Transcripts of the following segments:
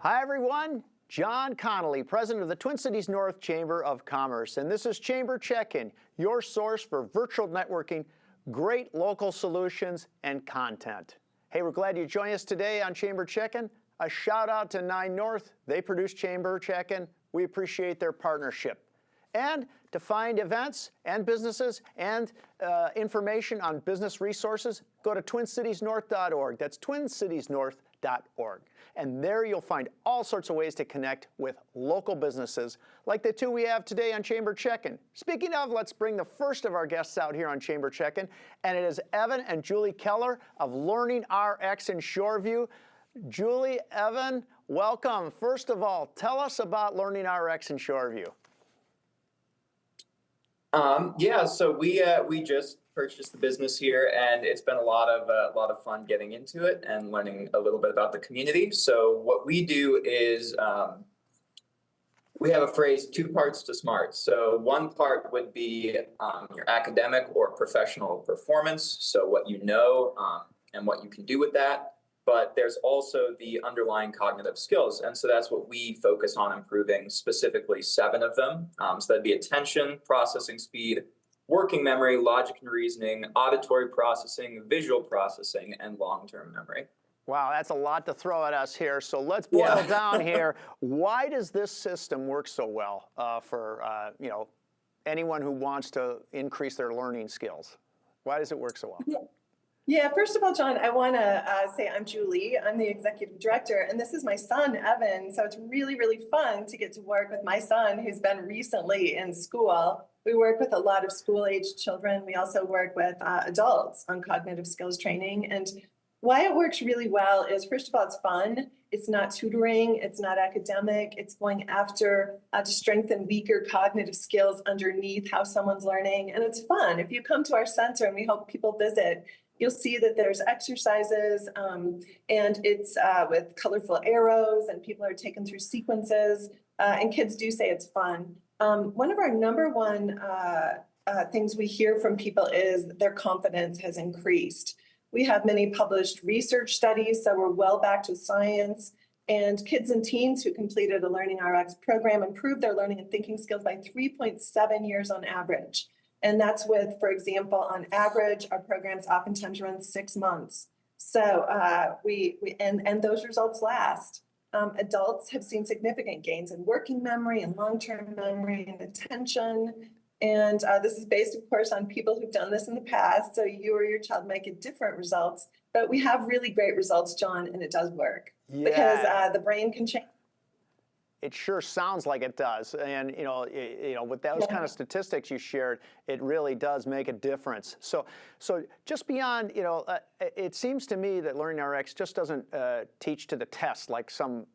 Hi, everyone. John Connolly, president of the Twin Cities North Chamber of Commerce, and this is Chamber Check-In, your source for virtual networking, great local solutions, and content. Hey, we're glad you joined us today on Chamber Check-In. A shout out to 9 North. They produce Chamber Check-In. We appreciate their partnership. And to find events and businesses and information on business resources, go to twincitiesnorth.org. That's twincitiesnorth.org. And there you'll find all sorts of ways to connect with local businesses like the two we have today on Chamber Check-In. Speaking of, let's bring the first of our guests out here on Chamber Check-In, and it is Evan and Julie Keller of Learning RX in Shoreview. Julie, Evan, welcome. First of all, tell us about Learning RX in Shoreview. So we just purchased the business here, and it's been a lot of fun getting into it and learning a little bit about the community. So what we do is we have a phrase, 2 parts to smart. So one part would be your academic or professional performance, so what you know and what you can do with that. But there's also the underlying cognitive skills. And so that's what we focus on improving, specifically 7 of them. So that'd be attention, processing speed, working memory, logic and reasoning, auditory processing, visual processing, and long-term memory. Wow, that's a lot to throw at us here. So let's boil down here. Why does this system work so well for anyone who wants to increase their learning skills? Why does it work so well? Yeah, first of all, John, I want to say I'm Julie. I'm the executive director, and this is my son, Evan. So it's really, really fun to get to work with my son, who's been recently in school. We work with a lot of school-aged children. We also work with adults on cognitive skills training. And why it works really well is, first of all, it's fun. It's not tutoring. It's not academic. It's going after to strengthen weaker cognitive skills underneath how someone's learning. And it's fun. If you come to our center, and we hope people visit, you'll see that there's exercises, and it's with colorful arrows, and people are taken through sequences, and kids do say it's fun. One of our number one things we hear from people is their confidence has increased. We have many published research studies, so we're well backed with science, and kids and teens who completed a Learning RX program improved their learning and thinking skills by 3.7 years on average. And that's with, for example, on average, our programs oftentimes run 6 months. So and those results last. Adults have seen significant gains in working memory and long-term memory and attention. And this is based, of course, on people who've done this in the past. So you or your child might get different results, but we have really great results, John, and it does work. Yeah. Because the brain can change. It sure sounds like it does, and with those kind of statistics you shared, it really does make a difference. So just beyond, it seems to me that Learning RX just doesn't teach to the test like some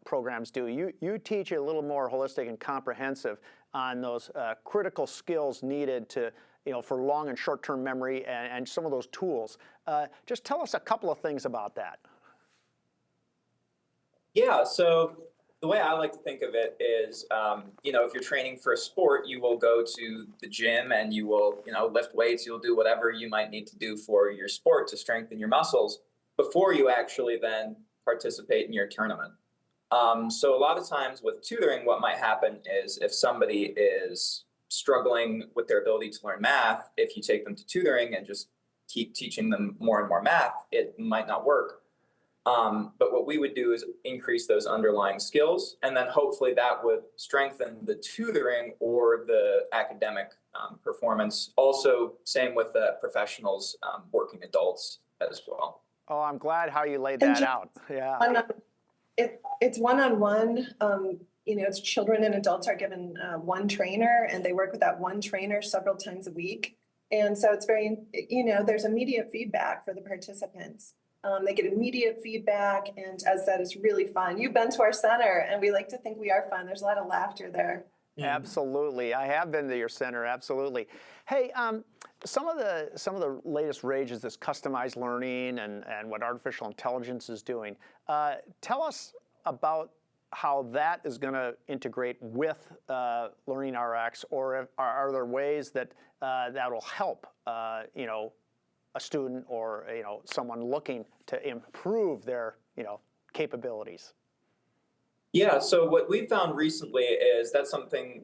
programs do. You teach a little more holistic and comprehensive on those critical skills needed to for long and short-term memory and some of those tools. Just tell us a couple of things about that. Yeah. So the way I like to think of it is, if you're training for a sport, you will go to the gym and you will, lift weights. You'll do whatever you might need to do for your sport to strengthen your muscles before you actually then participate in your tournament. So a lot of times with tutoring, what might happen is if somebody is struggling with their ability to learn math, if you take them to tutoring and just keep teaching them more and more math, it might not work. But what we would do is increase those underlying skills, and then hopefully that would strengthen the tutoring or the academic performance. Also, same with the professionals, working adults as well. Oh, I'm glad how you laid that out. Yeah. It's one-on-one. It's children and adults are given one trainer, and they work with that one trainer several times a week. And so it's very, there's immediate feedback for the participants. They get immediate feedback, and as said, it's really fun. You've been to our center, and we like to think we are fun. There's a lot of laughter there. Absolutely, I have been to your center. Absolutely. Hey, some of the latest rage is this customized learning and what artificial intelligence is doing. Tell us about how that is going to integrate with Learning RX, or are there ways that that will help a student or someone looking to improve their capabilities? Yeah, so what we've found recently is that's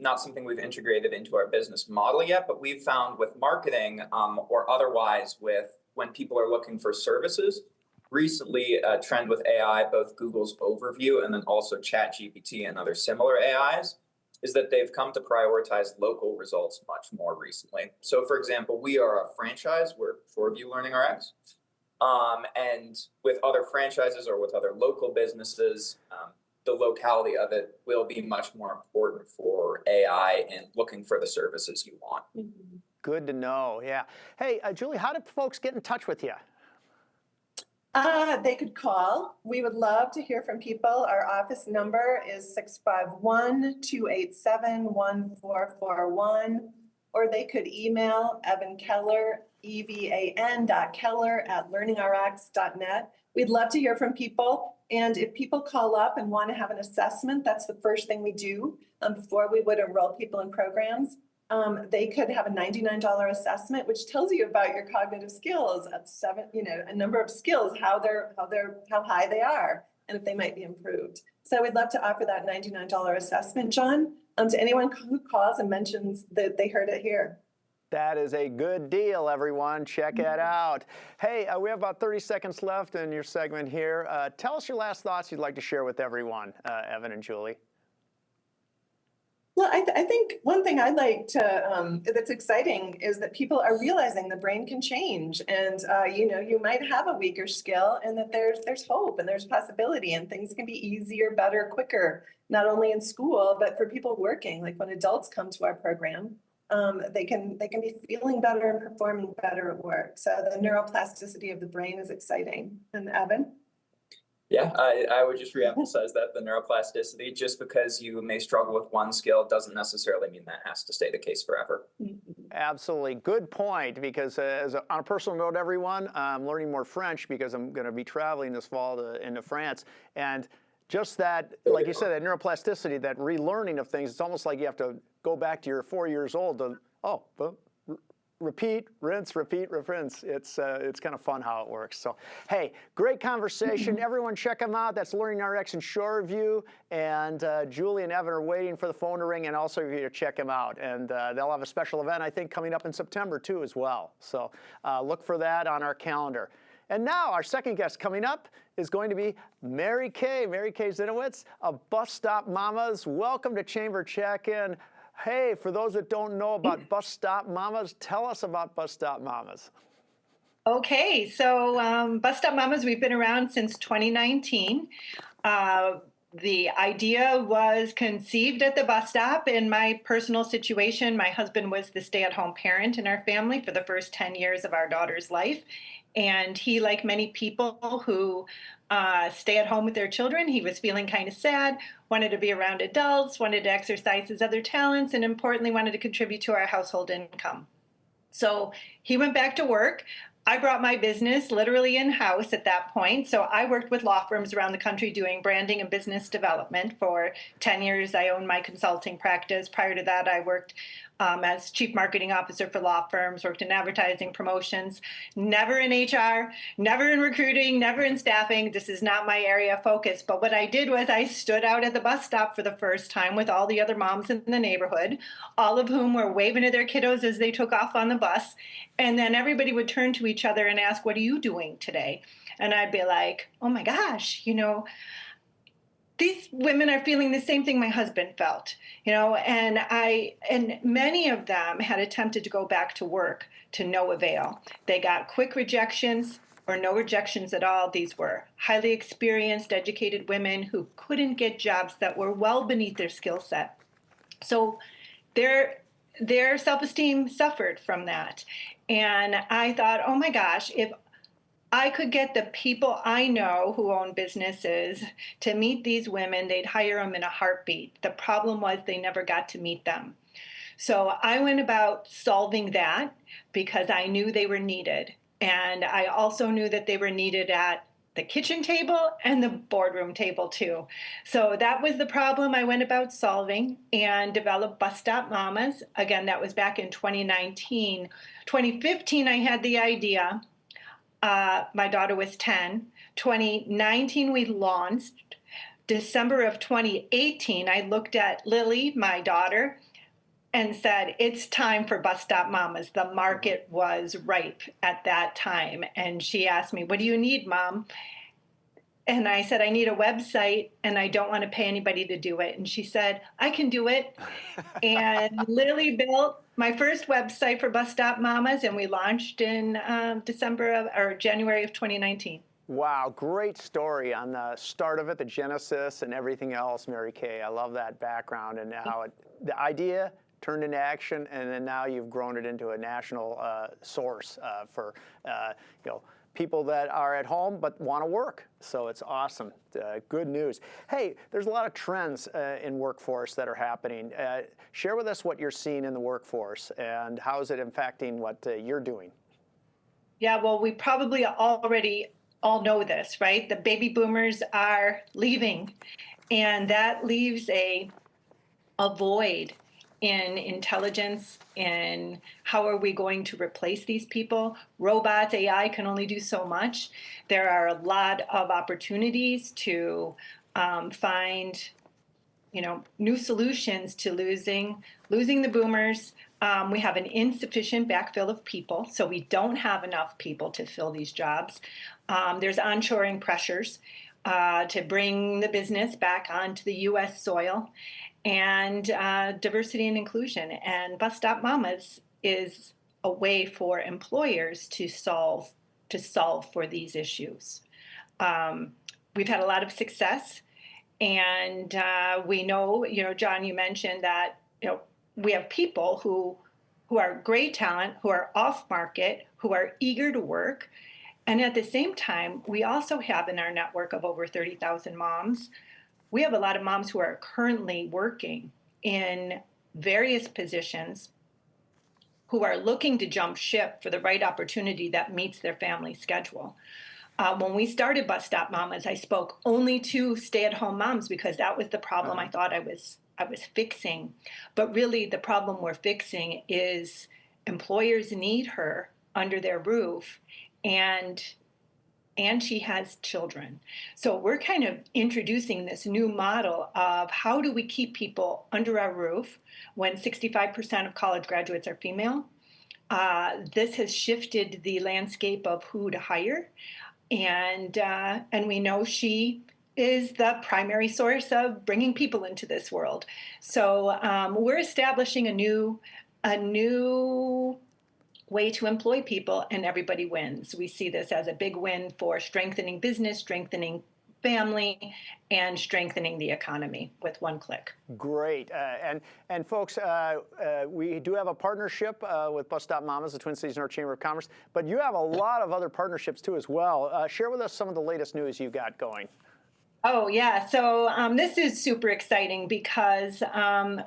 not something we've integrated into our business model yet, but we've found with marketing or otherwise with when people are looking for services, recently a trend with AI, both Google's overview and then also ChatGPT and other similar AIs, is that they've come to prioritize local results much more recently. So for example, we are a franchise, we're Shoreview Learning RX. And with other franchises or with other local businesses, the locality of it will be much more important for AI and looking for the services you want. Good to know. Yeah. Hey, Julie, how do folks get in touch with you? They could call. We would love to hear from people. Our office number is 651-287-1441, or they could email Evan Keller, evan.keller@learningrx.net. We'd love to hear from people. And if people call up and want to have an assessment, that's the first thing we do before we would enroll people in programs. They could have a $99 assessment, which tells you about your cognitive skills at a number of skills, how high they are, and if they might be improved. So we'd love to offer that $99 assessment, John, to anyone who calls and mentions that they heard it here. That is a good deal, everyone. Check it out. Hey, we have about 30 seconds left in your segment here. Tell us your last thoughts you'd like to share with everyone, Evan and Julie. Well, I think one thing I'd like to, that's exciting is that people are realizing the brain can change, and you might have a weaker skill, and that there's hope and there's possibility, and things can be easier, better, quicker, not only in school, but for people working. Like when adults come to our program, they can be feeling better and performing better at work. So the neuroplasticity of the brain is exciting. And Evan? Yeah, I would just reemphasize that the neuroplasticity, just because you may struggle with one skill doesn't necessarily mean that has to stay the case forever. Absolutely. Good point, because on a personal note, everyone, I'm learning more French because I'm going to be traveling this fall into France. And just that, like you said, that neuroplasticity, that relearning of things, it's almost like you have to go back to your 4 years old to, repeat, rinse, repeat, rinse. It's kind of fun how it works. So, hey, great conversation. Everyone check them out. That's Learning RX in Shoreview. And Julie and Evan are waiting for the phone to ring, and also for you to check them out. And they'll have a special event, I think, coming up in September, too, as well. So look for that on our calendar. And now our second guest coming up is going to be Mary Kay Ziniewicz of Bus Stop Mamas. Welcome to Chamber Check-In. Hey, for those that don't know about Bus Stop Mamas, tell us about Bus Stop Mamas. Okay, so Bus Stop Mamas, we've been around since 2019. The idea was conceived at the bus stop. In my personal situation, my husband was the stay-at-home parent in our family for the first 10 years of our daughter's life. And he, like many people who stay at home with their children, he was feeling kind of sad, wanted to be around adults, wanted to exercise his other talents, and importantly, wanted to contribute to our household income. So he went back to work. I brought my business literally in-house at that point. So I worked with law firms around the country doing branding and business development. For 10 years, I owned my consulting practice. Prior to that, I worked as chief marketing officer for law firms, worked in advertising, promotions, never in HR, never in recruiting, never in staffing. This is not my area of focus. But what I did was I stood out at the bus stop for the first time with all the other moms in the neighborhood, all of whom were waving to their kiddos as they took off on the bus. And then everybody would turn to each other and ask, "What are you doing today?" And I'd be like, "Oh my gosh, these women are feeling the same thing my husband felt, and many of them had attempted to go back to work to no avail. They got quick rejections or no rejections at all. These were highly experienced, educated women who couldn't get jobs that were well beneath their skill set. So their self-esteem suffered from that. And I thought, oh my gosh, if I could get the people I know who own businesses to meet these women, they'd hire them in a heartbeat. The problem was they never got to meet them. So I went about solving that because I knew they were needed. And I also knew that they were needed at the kitchen table and the boardroom table too. So that was the problem I went about solving and developed Bus Stop Mamas. Again, that was back in 2019. 2015, I had the idea. My daughter was 10. 2019, we launched. December of 2018, I looked at Lily, my daughter, and said, it's time for Bus Stop Mamas. The market was ripe at that time. And she asked me, what do you need, Mom? And I said, I need a website and I don't want to pay anybody to do it. And she said, I can do it. And Lily built my first website for Bus Stop Mamas, and we launched in January of 2019. Wow, great story on the start of it, the genesis and everything else, Mary Kay. I love that background and how the idea turned into action, and then now you've grown it into a national source for people that are at home but want to work. So it's awesome. Good news. Hey, there's a lot of trends in workforce that are happening. Share with us what you're seeing in the workforce and how is it impacting what you're doing? Yeah, well, we probably already all know this, right? The baby boomers are leaving, and that leaves a void in intelligence, in how are we going to replace these people. Robots, AI can only do so much. There are a lot of opportunities to find new solutions to losing the boomers. We have an insufficient backfill of people, so we don't have enough people to fill these jobs. There's onshoring pressures to bring the business back onto the U.S. soil, and diversity and inclusion. And Bus Stop Mamas is a way for employers to solve for these issues. We've had a lot of success, and we know, John, you mentioned that we have people who are great talent, who are off market, who are eager to work. And at the same time, we also have in our network of over 30,000 moms, we have a lot of moms who are currently working in various positions who are looking to jump ship for the right opportunity that meets their family schedule. When we started Bus Stop Mamas, I spoke only to stay-at-home moms because that was the problem I thought I was fixing. But really, the problem we're fixing is employers need her under their roof, and she has children. So we're kind of introducing this new model of how do we keep people under our roof when 65% of college graduates are female. This has shifted the landscape of who to hire. And we know she is the primary source of bringing people into this world. So we're establishing a new way to employ people, and everybody wins. We see this as a big win for strengthening business, strengthening family, and strengthening the economy with one click. Great. And folks, we do have a partnership with Bus Stop Mamas, the Twin Cities North Chamber of Commerce, but you have a lot of other partnerships too as well. Share with us some of the latest news you've got going. Oh, yeah. So this is super exciting because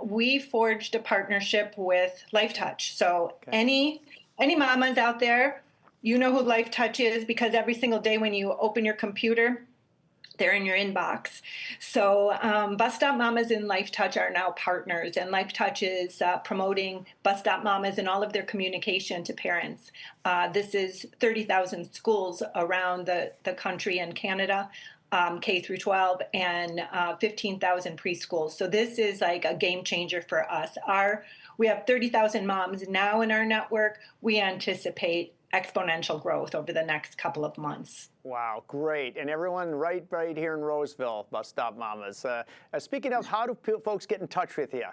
we forged a partnership with LifeTouch. So any mamas out there, you know who LifeTouch is because every single day when you open your computer, they're in your inbox. So Bus Stop Mamas and LifeTouch are now partners, and LifeTouch is promoting Bus Stop Mamas and all of their communication to parents. This is 30,000 schools around the country and Canada, K through 12, and 15,000 preschools. So this is like a game changer for us. We have 30,000 moms now in our network. We anticipate exponential growth over the next couple of months. Wow, great. And everyone right here in Roseville, Bus Stop Mamas. Speaking of, how do folks get in touch with you?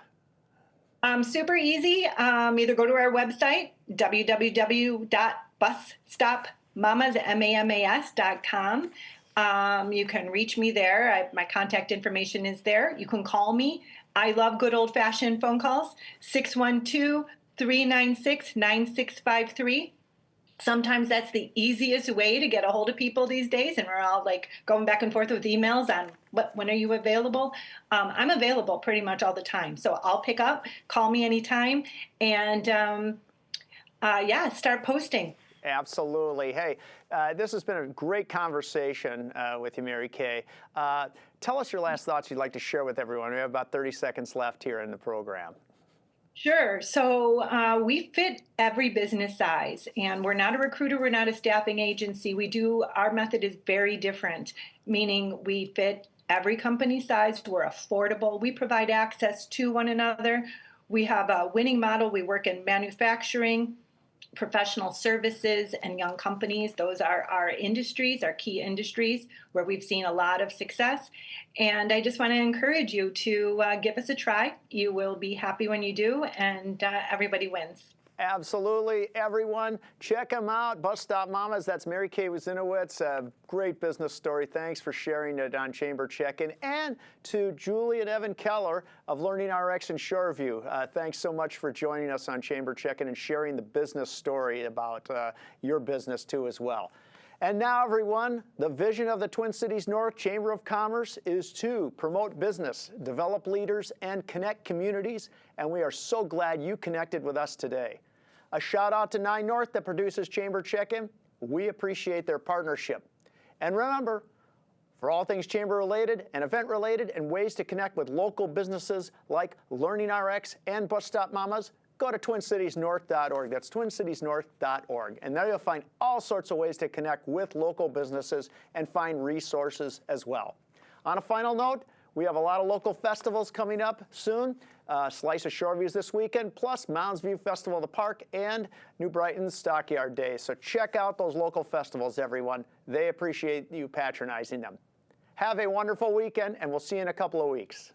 Super easy. Either go to our website, www.busstopmamas.com. You can reach me there. My contact information is there. You can call me. I love good old-fashioned phone calls, 612-396-9653. Sometimes that's the easiest way to get a hold of people these days, and we're all like going back and forth with emails on when are you available? I'm available pretty much all the time, so I'll pick up, call me anytime, and start posting. Absolutely. Hey, this has been a great conversation with you, Mary Kay. Tell us your last thoughts you'd like to share with everyone. We have about 30 seconds left here in the program. Sure. So we fit every business size, and we're not a recruiter. We're not a staffing agency. Our method is very different, meaning we fit every company size. We're affordable. We provide access to one another. We have a winning model. We work in manufacturing, professional services, and young companies. Those are our industries, our key industries, where we've seen a lot of success. And I just want to encourage you to give us a try. You will be happy when you do, and everybody wins. Absolutely, everyone. Check them out. Bus Stop Mamas. That's Mary Kay Ziniewicz. A great business story. Thanks for sharing it on Chamber Check-In. And to Julie and Evan Keller of Learning RX in Shoreview. Thanks so much for joining us on Chamber Check-In and sharing the business story about your business too as well. And now, everyone, the vision of the Twin Cities North Chamber of Commerce is to promote business, develop leaders, and connect communities. And we are so glad you connected with us today. A shout out to 9 North that produces Chamber Check-In. We appreciate their partnership. And remember, for all things chamber related and event related and ways to connect with local businesses like Learning RX and Bus Stop Mamas, go to twincitiesnorth.org. That's twincitiesnorth.org. And there you'll find all sorts of ways to connect with local businesses and find resources as well. On a final note, we have a lot of local festivals coming up soon. Slice of Shoreview this weekend, plus Mounds View Festival of the Park and New Brighton's Stockyard Day. So check out those local festivals, everyone. They appreciate you patronizing them. Have a wonderful weekend, and we'll see you in a couple of weeks.